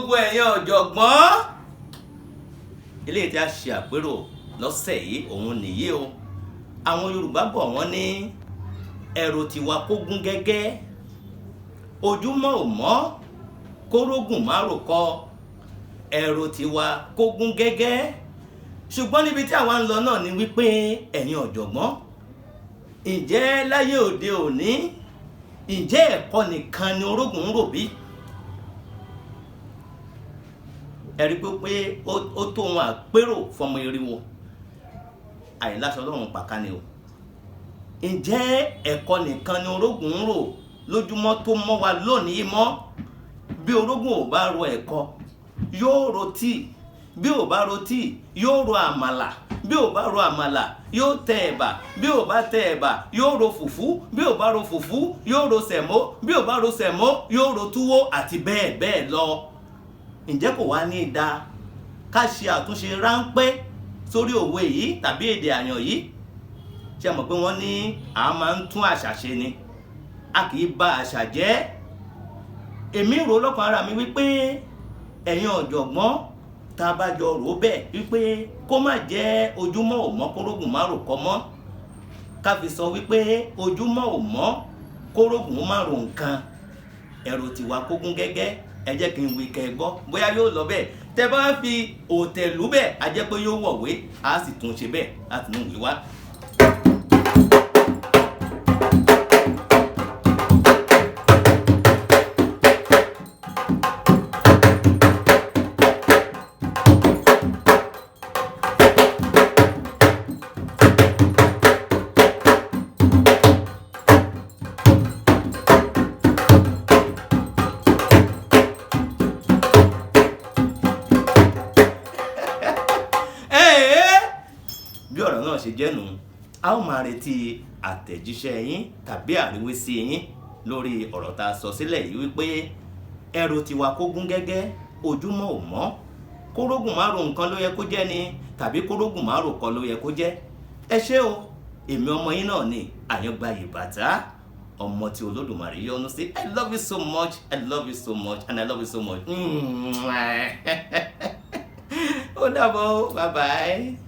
gbogbo ẹ̀yin ọ̀jọ̀gbọ́n eléyìí tí a ṣe àpérò lọ́sẹ̀ yìí òun nìyí o. Àwọn Yorùbá bọ̀ wọ́n ní ẹ̀rò tiwa kó gún gẹ́gẹ́, ojúmọ́ ò mọ́ kórógùn má rò kọ, ẹ̀rò tiwa kó gún gẹ́gẹ́. Ṣùgbọ́n níbi tí àwa ń lọ náà ni wípé ẹ̀yin ọ̀jọ̀gbọ́n, ǹjẹ́ láyé òde òní ǹjẹ́ ẹ̀kọ́ nìkan ni orógùn ń rò bí? Ẹ̀rí pé ó tó wọn àpérò fọmọ eriwo àìláṣọ lọ́rùn pàkánì o. Ǹjẹ́ ẹ̀kọ́ nìkan ni orógùn ń rò lójúmọ́ tó mọ́ wa lónìí mọ́? Bí orógùn ò bá ro ẹ̀kọ yóò ro tíì, bí ò bá ro tíì yóò ro àmàlà, bí ò bá ro àmàlà yóò tẹ ẹ̀bà, bí ò bá tẹ ẹ̀bà yóò ro fùfú, bí ò bá ro fùfú yóò ro sẹ̀mó, bí ò bá ro sẹ̀mó yóò ro túwó àti bẹ́ẹ̀ bẹ́ẹ̀ lọ. Ǹjẹ́ kò wá ní ìdá ká ṣe àtúnṣe ráńpẹ́ sórí òwe yìí tàbí èdè àyàn yìí? Ṣé mọ̀ pé wọ́n ní a máa ń tún àṣà ṣe ni, a kì í bà àṣà jẹ́. Èmi rò lọ́kàn ara mi wípé ẹ̀yin ọ̀jọ̀gbọ́n tá a bá jọ rò bẹ́ẹ̀ wípé kó má jẹ́ ojúmọ́ ò mọ́ kórógùn má rò kọ mọ́, ká fi sọ wípé ojúmọ́ ò mọ́ kórógùn má rò nǹkan, ẹ̀rò tiwa kó gún gẹ́gẹ́. Ẹ jẹ́ kí n wí kẹ́ ẹ gbọ́ bóyá yóò lọ bẹ́ẹ̀. Tẹ́ bá fi òtẹ̀lú bẹ́ẹ̀ a jẹ́ pé yóò wọ̀wé, a sì tún ṣe bẹ́ẹ̀ láti inú ìwé wá. Bí ọ̀rọ̀ náà ṣe jẹ́ nù, a ó máa retí àtẹ̀jíṣẹ́ yín tàbí àríwísí yín lórí ọ̀rọ̀ tá a sọ sílẹ̀ yìí wípé ẹ̀rò tiwa kó gún gẹ́gẹ́, ojúmọ́ ò mọ́ kórógùn má rò nǹkan ló yẹ kó jẹ́ ni tàbí kórógùn má rò kọ ló yẹ kó jẹ́. Ẹ ṣé o, èmi ọmọ yín náà ni Àyàngbáyé Bàtà, ọmọ tí Olódùmarè yọ́nú sí. I love you so much, I love you so much, and I love you so much. Ó dàbọ̀, bye bye.